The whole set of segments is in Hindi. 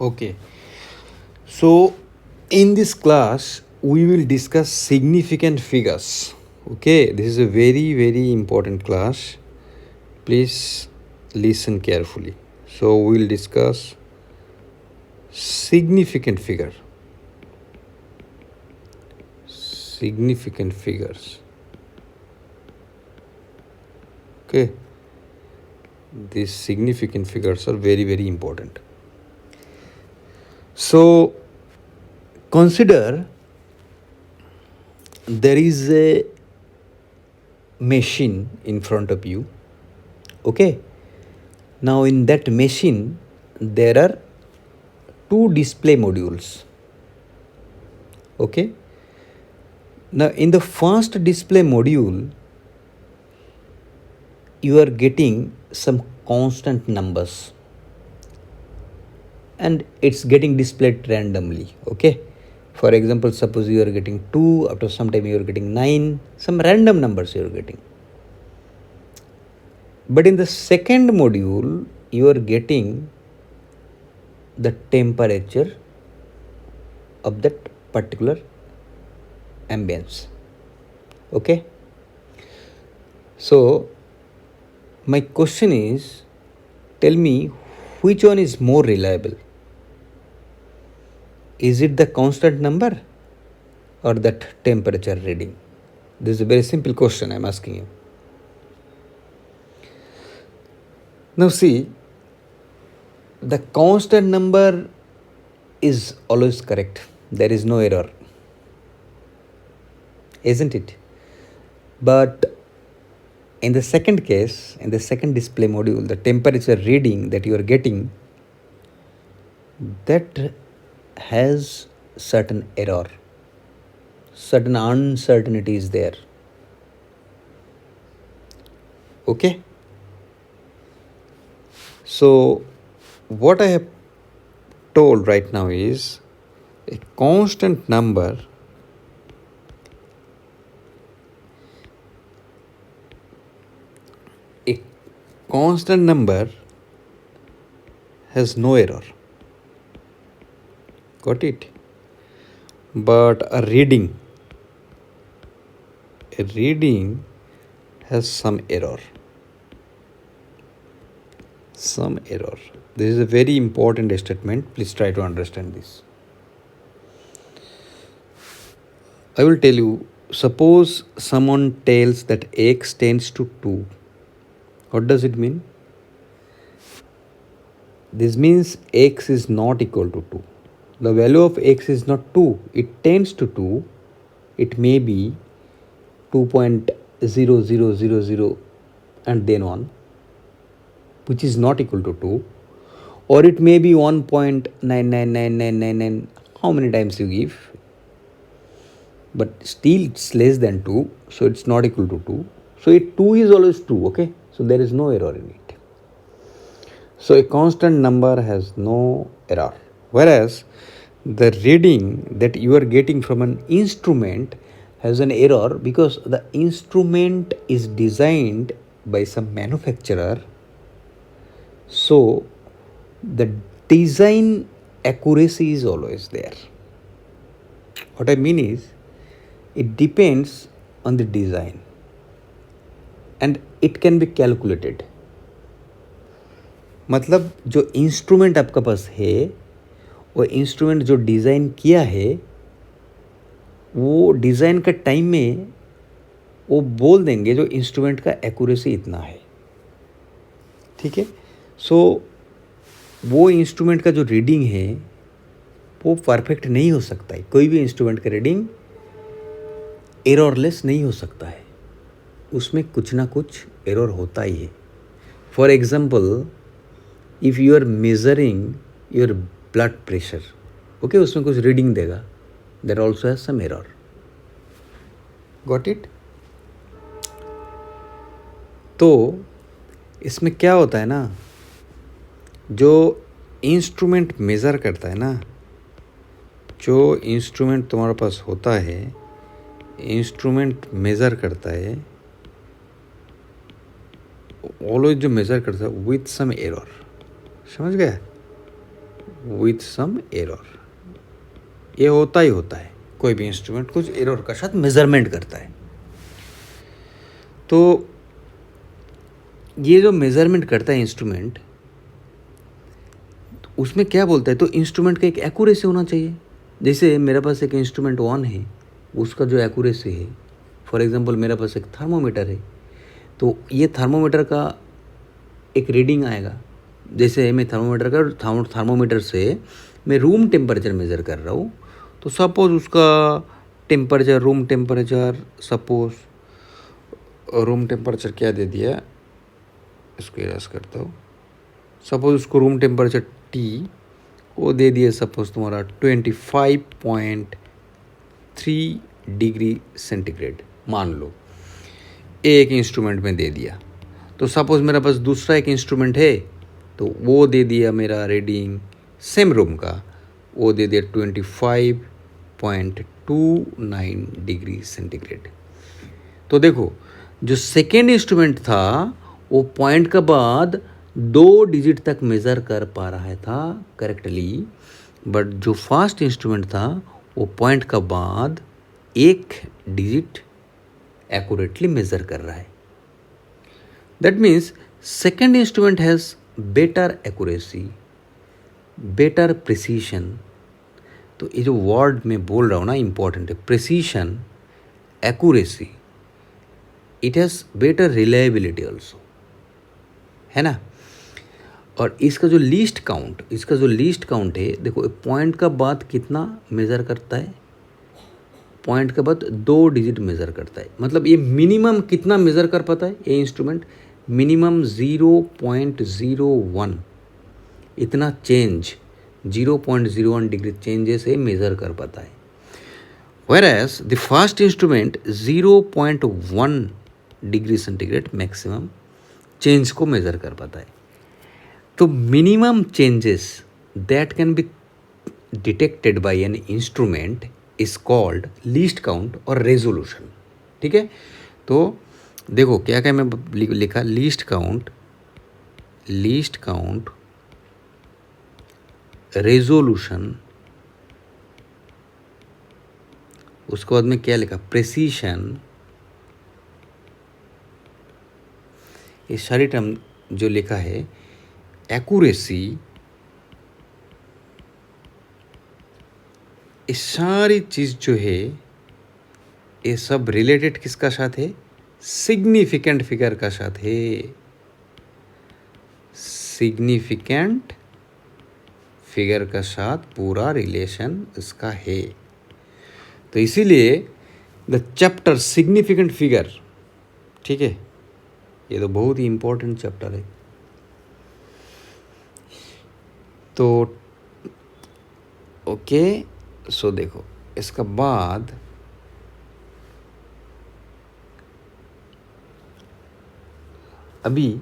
Okay, so in this class we will discuss significant figures. Okay, this is a very important class. Please listen carefully. So we will discuss significant figure. Significant figures. Okay, these significant figures are very important. So consider there is a machine in front of you. Okay, now in that machine there are two display modules. Okay, now in the first display module you are getting some constant numbers and it's getting displayed randomly. Okay, for example, suppose you are getting 2, after some time you are getting 9, some random numbers you are getting. But in the second module you are getting the temperature of that particular ambience. Okay, so my question is, tell me which one is more reliable? Is it the constant number or that temperature reading? This is a very simple question I am asking you. Now see, the constant number is always correct. There is no error, isn't it? But in the second case, in the second display module, the temperature reading that you are getting, that has certain error, certain uncertainty is there. Okay, so what I have told right now is a constant number has no error. Got it? But a reading has some error. This is a very important statement. Please try to understand this. I will tell you, suppose someone tells that x tends to 2. What does it mean? This means x is not equal to 2. The value of x is not 2. It tends to 2. It may be 2.0000 and then on, which is not equal to 2. Or it may be 1.999999, how many times you give. But still it's less than 2. So it's not equal to 2. So 2 is always 2. Okay. So there is no error in it. So a constant number has no error. Whereas the reading that you are getting from an instrument has an error because the instrument is designed by some manufacturer. So the design accuracy is always there. What I mean is, it depends on the design and it can be calculated. मतलब जो इंस्ट्रूमेंट आपका पास है, वो इंस्ट्रूमेंट जो डिज़ाइन किया है, वो डिज़ाइन का टाइम में वो बोल देंगे जो इंस्ट्रूमेंट का एक्यूरेसी इतना है. ठीक है. सो वो इंस्ट्रूमेंट का जो रीडिंग है वो परफेक्ट नहीं हो सकता है. कोई भी इंस्ट्रूमेंट का रीडिंग एररलेस नहीं हो सकता है. उसमें कुछ ना कुछ एरर होता ही है. For example, if you are measuring your blood pressure, okay, उसमें कुछ रीडिंग देगा, there also has some error. Got it? तो इसमें क्या होता है ना, जो इंस्ट्रूमेंट मेज़र करता है ना, जो इंस्ट्रूमेंट तुम्हारे पास होता है, इंस्ट्रूमेंट मेज़र करता है, ऑलवेज जो मेज़र करता है विथ सम एरर, समझ गए, विथ सम एरर, ये होता ही होता है, कोई भी इंस्ट्रूमेंट कुछ एरर का साथ मेज़रमेंट करता है। तो ये जो मेज़रमेंट करता है इंस्ट्रूमेंट, उसमें क्या बोलता है, तो इंस्ट्रूमेंट का एक एक्यूरेसी होना चाहिए। जैसे मेरे पास एक इंस्ट्रूमेंट 1 है, उसका जो एक्यूरेसी है, फॉर एग्जांपल मेरे पास एक थर्मोमीटर है, तो ये थर्मोमीटर का एक रीडिंग आएगा। जैसे मैं थर्मोमीटर से मैं रूम टेम्परेचर मेज़र कर रहा हूँ, तो सपोज़ उसका temperature, room temperature, suppose room temperature क्या दे दिया, इसको इरेज करता हूँ, सपोज़ उसको रूम टेम्परेचर टी वो दे दिया, सपोज़ तुम्हारा 25.3 डिग्री सेंटीग्रेड मान लो, एक इंस्ट्रूमेंट में दे दिया। तो सपोज़ मेरा पास दूसरा एक इंस्ट्रूमेंट है, तो वो दे दिया मेरा रीडिंग सेम रूम का, वो दे दिया 25.29 डिग्री सेंटीग्रेड। तो देखो जो सेकेंड इंस्ट्रूमेंट था वो पॉइंट के बाद 2 डिजिट तक मेज़र कर पा रहा था करेक्टली, बट जो फर्स्ट इंस्ट्रूमेंट था वो पॉइंट का बाद 1 डिजिट एक्यूरेटली मेज़र कर रहा है। That means second instrument has better accuracy, better precision. तो ये जो वर्ड मैं बोल रहा हूँ ना इम्पॉर्टेंट है, precision, accuracy, it has better reliability also, है ना। और इसका जो लीस्ट काउंट है, देखो पॉइंट का बाद कितना मेज़र करता है, पॉइंट के बाद 2 डिजिट मेज़र करता है, मतलब ये मिनिमम कितना मेज़र कर पाता है ये इंस्ट्रूमेंट, मिनिमम 0.01 इतना चेंज, 0.01 डिग्री चेंजेस है मेज़र कर पाता है। Whereas the first instrument 0.1 degree centigrade maximum change को मेज़र कर पाता है। तो minimum changes that can be detected by an instrument is called least count और रेजोल्यूशन, ठीक है। तो देखो क्या क्या मैं लिखा, लीस्ट काउंट, रेजोल्यूशन, उसके बाद में क्या लिखा, प्रेसिशन, ये सारी टर्म जो लिखा है, एक्यूरेसी, ये सारी चीज़ जो है ये सब रिलेटेड किसका साथ है, सिग्निफिकेंट फिगर का साथ है, सिग्निफिकेंट फिगर का साथ पूरा रिलेशन इसका है। तो इसीलिए द चैप्टर सिग्निफिकेंट फिगर, ठीक है, ये तो बहुत ही इम्पोर्टेंट चैप्टर है। तो ओके, सो देखो इसका बाद अभी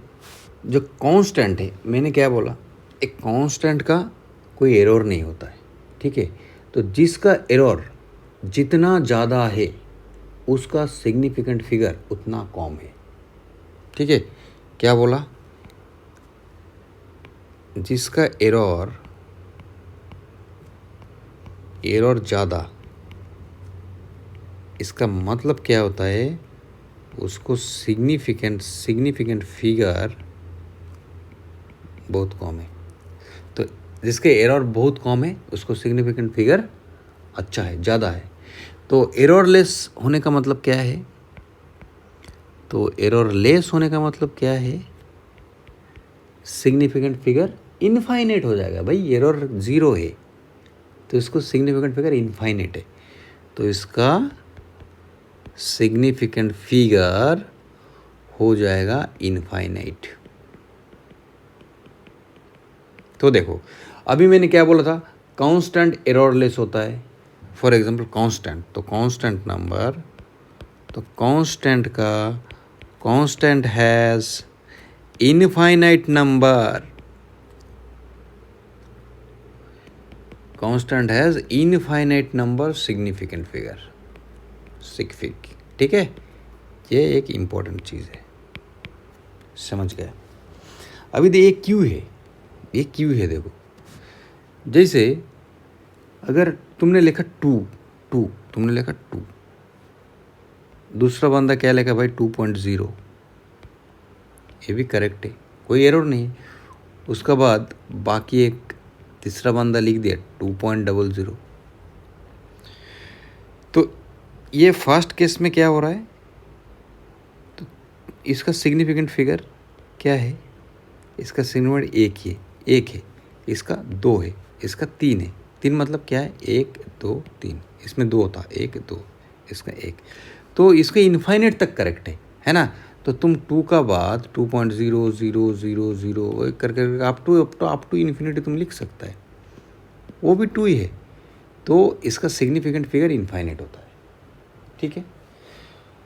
जो कांस्टेंट है, मैंने क्या बोला, एक कांस्टेंट का कोई एरर नहीं होता है, ठीक है। तो जिसका एरर जितना ज़्यादा है उसका सिग्निफिकेंट फिगर उतना कम है, ठीक है। क्या बोला, जिसका एरर ज़्यादा, इसका मतलब क्या होता है, उसको सिग्निफिकेंट फिगर बहुत कम है। तो जिसके एरर बहुत कम है उसको सिग्निफिकेंट फिगर अच्छा है, ज़्यादा है। तो एररलेस होने का मतलब क्या है, तो एररलेस होने का मतलब क्या है, सिग्निफिकेंट फिगर इनफाइनाइट हो जाएगा। भाई एरर 0 है तो इसको सिग्निफिकेंट फिगर इनफाइनाइट है, तो इसका सिग्निफिकेंट फिगर हो जाएगा इनफाइनाइट। तो देखो अभी मैंने क्या बोला था, कांस्टेंट एररलेस होता है, फॉर एग्जांपल कांस्टेंट, तो कांस्टेंट नंबर, तो constant has infinite number, constant has infinite number significant figure, ठीक है। ये एक इम्पॉर्टेंट चीज़ है। समझ गया। अभी ये क्यू है, ये क्यू है। देखो जैसे अगर तुमने लिखा 2, तुमने लिखा 2, दूसरा बंदा क्या लिखा भाई 2.0, ये भी करेक्ट है, कोई एरर नहीं है। उसका बाद बाकी एक तीसरा बंदा लिख दिया 2.00। तो ये फर्स्ट केस में क्या हो रहा है, तो इसका सिग्निफिकेंट फिगर क्या है, इसका सिग्निफिकेंट एक है, इसका 2 है, इसका 3 है। 3 मतलब क्या है, 1 2 3, इसमें 2 था, 1 2, इसका 1, तो इसके इन्फाइनेट तक करेक्ट है ना। तो तुम 2 का बाद 2.0000 करके अप टू इन्फिनिटी तुम लिख सकता है, वो भी 2 ही है, तो इसका सिग्निफिकेंट फिगर इन्फाइनेट होता है। ठीक है,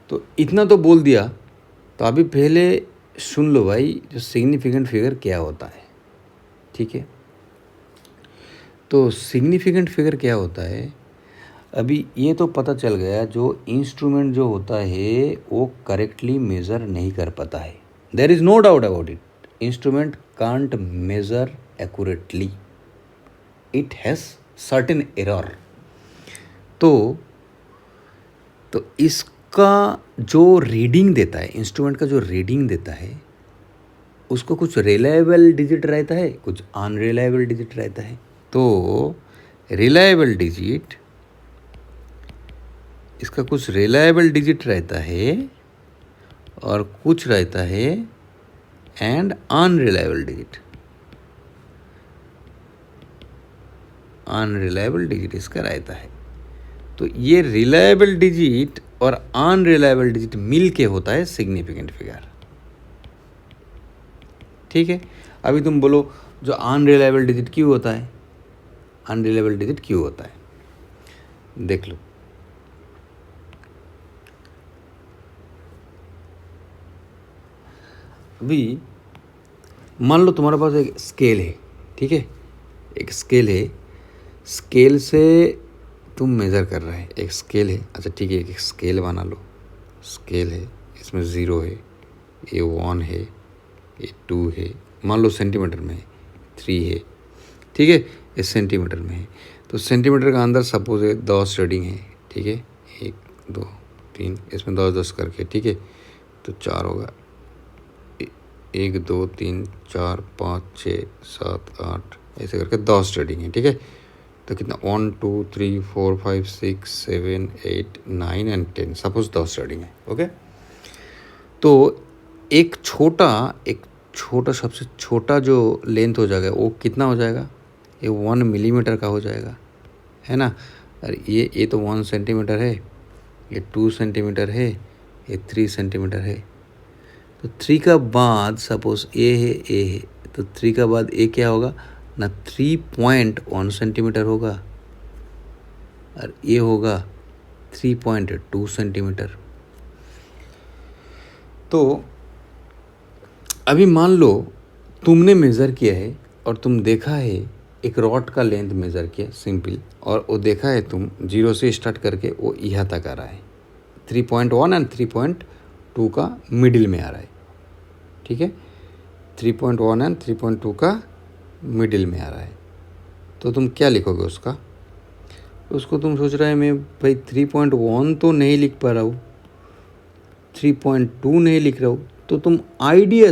तो इतना तो बोल दिया, तो अभी पहले सुन लो भाई जो सिग्निफिकेंट फिगर क्या होता है। ठीक है, तो सिग्निफिकेंट फिगर क्या होता है, अभी ये तो पता चल गया जो इंस्ट्रूमेंट जो होता है वो करेक्टली मेज़र नहीं कर पाता है। There is no doubt about it, instrument can't measure accurately, it has certain error. तो इसका जो रीडिंग देता है, इंस्ट्रूमेंट का जो रीडिंग देता है, उसको कुछ रिलायबल डिजिट रहता है, कुछ अनरिलायबल डिजिट रहता है। तो रिलायबल डिजिट, इसका कुछ रिलायबल डिजिट रहता है और कुछ रहता है and unreliable digit, unreliable digit इसका रहता है। तो ये रिलायबल डिजिट और अनरिलायबल डिजिट मिल के होता है सिग्निफिकेंट फिगर। ठीक है, अभी तुम बोलो जो अनरिलायबल डिजिट क्यों होता है, अनरिलायबल डिजिट क्यों होता है, देख लो। अभी मान लो तुम्हारे पास एक स्केल है, ठीक है, एक स्केल है, स्केल से तुम मेज़र कर रहे हैं, एक स्केल है, अच्छा ठीक है, एक स्केल बना लो, स्केल है, इसमें 0 है, ये 1 है, ये 2 है, मान लो सेंटीमीटर में है, 3 है, ठीक है, ये सेंटीमीटर में है। तो सेंटीमीटर का अंदर सपोज है 10 रीडिंग है, ठीक है, 1 2 3, इसमें 10 10 करके, ठीक है, तो 4 होगा, 1 2 3 4 5 6 7 8 ऐसे करके 10 रीडिंग है। ठीक है, तो कितना 1 2 3 4 5 6 7 8 9 एंड 10, सपोज 10 रीडिंग है। ओके, तो एक छोटा सबसे छोटा जो लेंथ हो जाएगा वो कितना हो जाएगा, ये 1 मिलीमीटर का हो जाएगा, है ना। अरे ये तो 1 सेंटीमीटर है, ये 2 सेंटीमीटर है, ये 3 सेंटीमीटर है। तो 3 का बाद सपोज ए है, तो 3 का बाद ए क्या होगा ना, 3.1 सेंटीमीटर होगा, और ये होगा 3.2 सेंटीमीटर। तो अभी मान लो तुमने मेज़र किया है और तुम देखा है एक रॉड का लेंथ मेज़र किया सिंपल, और वो देखा है तुम 0 से स्टार्ट करके वो यहाँ तक आ रहा है, 3.1 एंड 3.2 का मिडिल में आ रहा है। ठीक है, 3.1 एंड 3.2 का मिडिल में आ रहा है। तो तुम क्या लिखोगे उसको तुम सोच रहे हैं मैं भाई 3.1 तो नहीं लिख पा रहा हूँ, 3.2 नहीं लिख रहा हूँ, तो तुम आइडिया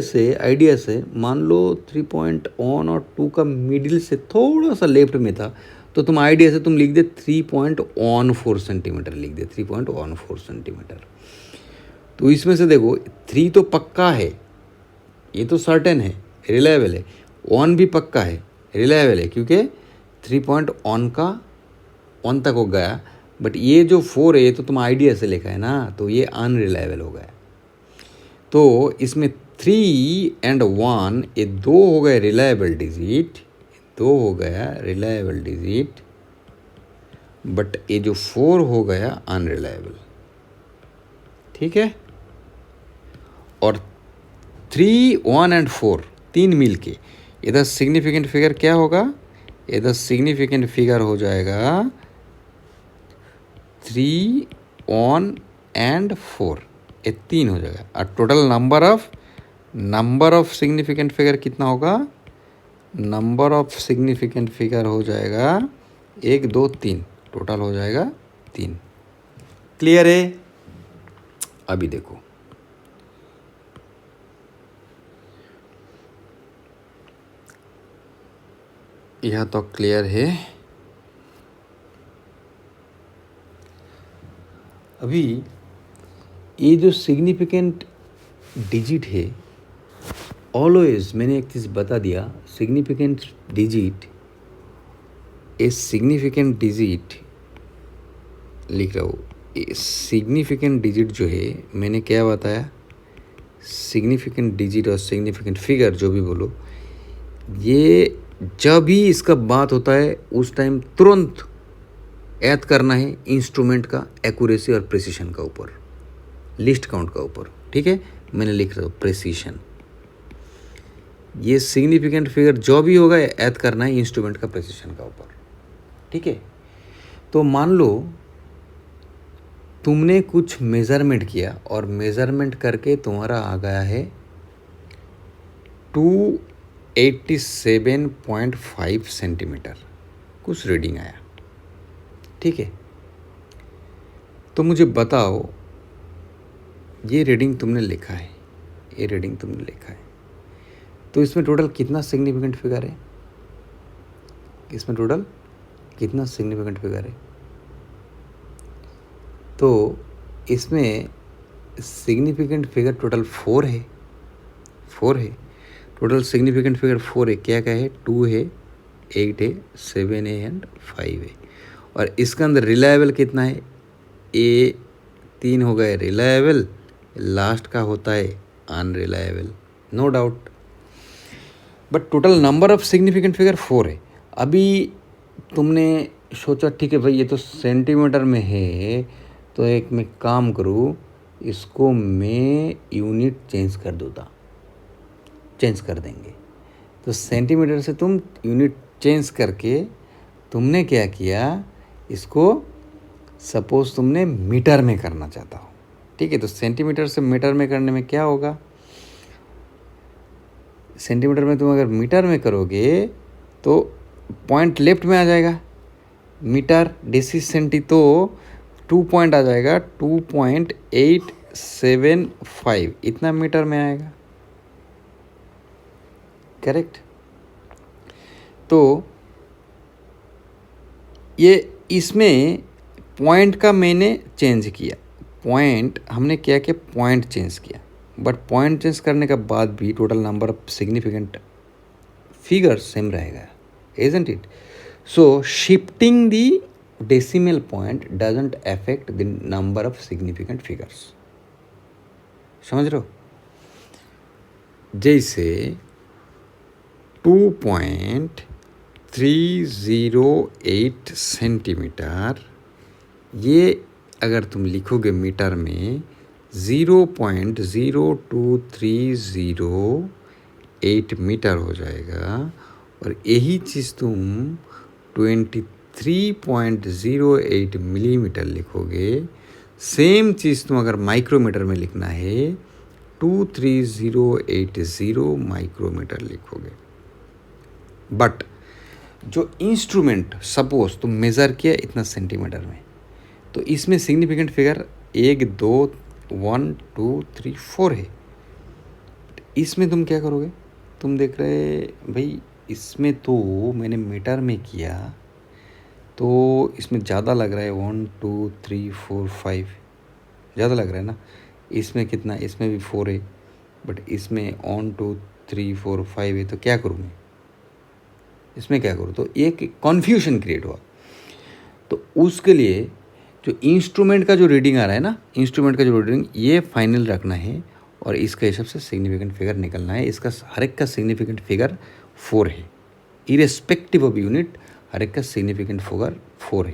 से मान लो 3.1 और 2 का मिडिल से थोड़ा सा लेफ्ट में था, तो तुम आइडिया से तुम लिख दे 3.14 सेंटीमीटर लिख दे, 3.14 सेंटीमीटर। तो इसमें से देखो 3 तो पक्का है, ये तो सर्टेन है, रिलायबल है, 1 भी पक्का है, रिलायबल है, क्योंकि 3.1 का 1 तक हो गया, बट ये जो 4 है ये तो तुम आइडिया से लिखा है ना, तो ये अनरिलायबल हो गया। तो इसमें 3 एंड 1 ये 2 हो गए रिलायबल डिजिट, 2 हो गया रिलायबल डिजिट, बट ये जो 4 हो गया अनरिलायबल। ठीक है, और 3 1 एंड 4 तीन मिल के इधर सिग्निफिकेंट फिगर क्या होगा, इधर सिग्निफिकेंट फिगर हो जाएगा 3 1 एंड 4, ये 3 हो जाएगा, और total number of number of significant figure कितना होगा? नंबर ऑफ सिग्निफिकेंट फिगर हो जाएगा 1 2 3, टोटल हो जाएगा 3। क्लियर है? अभी देखो, यह तो क्लियर है। अभी ये जो सिग्निफिकेंट डिजिट है, ऑलवेज मैंने एक चीज़ बता दिया, significant digit, a significant digit लिख रहा हूँ। सिग्निफिकेंट डिजिट जो है, मैंने क्या बताया, सिग्निफिकेंट डिजिट और सिग्निफिकेंट फिगर जो भी बोलो, ये जब भी इसका बात होता है उस टाइम तुरंत ऐड करना है इंस्ट्रूमेंट का एक्यूरेसी और प्रिसीशन का ऊपर, लिस्ट काउंट का ऊपर। ठीक है, मैंने लिख रहा हूँ प्रिसीशन। ये सिग्निफिकेंट फिगर जो भी होगा ऐड करना है इंस्ट्रूमेंट का प्रिसीशन का ऊपर। ठीक है, तो मान लो तुमने कुछ मेज़रमेंट किया और मेज़रमेंट करके तुम्हारा आ गया है 287.5 सेंटीमीटर, कुछ रीडिंग आया। ठीक है, तो मुझे बताओ, ये रीडिंग तुमने लिखा है, ये रीडिंग तुमने लिखा है, तो इसमें टोटल कितना सिग्निफिकेंट फिगर है? इसमें टोटल कितना सिग्निफिकेंट फिगर है? तो इसमें सिग्निफिकेंट फिगर टोटल 4 है, 4 है। टोटल सिग्निफिकेंट फिगर 4 है। क्या क्या है? 2 है, 8 है, 7 है एंड 5 है। और इसका अंदर रिलायबल कितना है? ए 3 हो गए रिलायबल, लास्ट का होता है unreliable, no doubt. But total number of significant figure 4 है। अभी तुमने सोचा ठीक है भाई ये तो सेंटीमीटर में है, तो एक मैं काम करूँ, इसको मैं यूनिट चेंज कर दूँगा, चेंज कर देंगे। तो सेंटीमीटर से तुम यूनिट चेंज करके तुमने क्या किया, इसको सपोज तुमने मीटर में करना चाहता हो। ठीक है, तो सेंटीमीटर से मीटर में करने में क्या होगा, सेंटीमीटर में तुम अगर मीटर में करोगे तो पॉइंट लेफ्ट में आ जाएगा, मीटर डेसी सेंटी, तो 2 पॉइंट आ जाएगा, 2.875 इतना मीटर में आएगा। करेक्ट। तो ये इसमें पॉइंट का मैंने चेंज किया, पॉइंट हमने क्या किया, पॉइंट चेंज किया। बट पॉइंट चेंज करने के बाद भी total number of significant figure same रहेगा, isn't it? So shifting the decimal point doesn't affect the number of significant figures. समझ रहे हो? जैसे 2.308 सेंटीमीटर, ये अगर तुम लिखोगे मीटर में 0.02308 मीटर हो जाएगा। और यही चीज़ तुम 23.08 मिलीमीटर लिखोगे, सेम चीज़ तुम अगर माइक्रोमीटर में लिखना है 23080 माइक्रोमीटर लिखोगे। बट जो इंस्ट्रूमेंट सपोज तुम मेज़र किया इतना सेंटीमीटर में, तो इसमें सिग्निफिकेंट फिगर 1 2 1 2 3 4 है। इसमें तुम क्या करोगे, तुम देख रहे भाई इसमें तो मैंने मीटर में किया तो इसमें ज़्यादा लग रहा है, 1 2 3 4 5 ज़्यादा लग रहा है ना। इसमें कितना, इसमें भी 4 है, बट इसमें 1 2 3 4 5 है, तो क्या करूँ मैं, इसमें क्या करूँ? तो एक कन्फ्यूजन क्रिएट हुआ। तो उसके लिए जो इंस्ट्रूमेंट का जो रीडिंग आ रहा है ना, इंस्ट्रूमेंट का जो रीडिंग, ये फाइनल रखना है और इसके हिसाब से सिग्निफिकेंट फिगर निकलना है। इसका हर एक का सिग्निफिकेंट फिगर 4 है, इरेस्पेक्टिव ऑफ यूनिट, हर एक का सिग्निफिकेंट फिगर 4 है।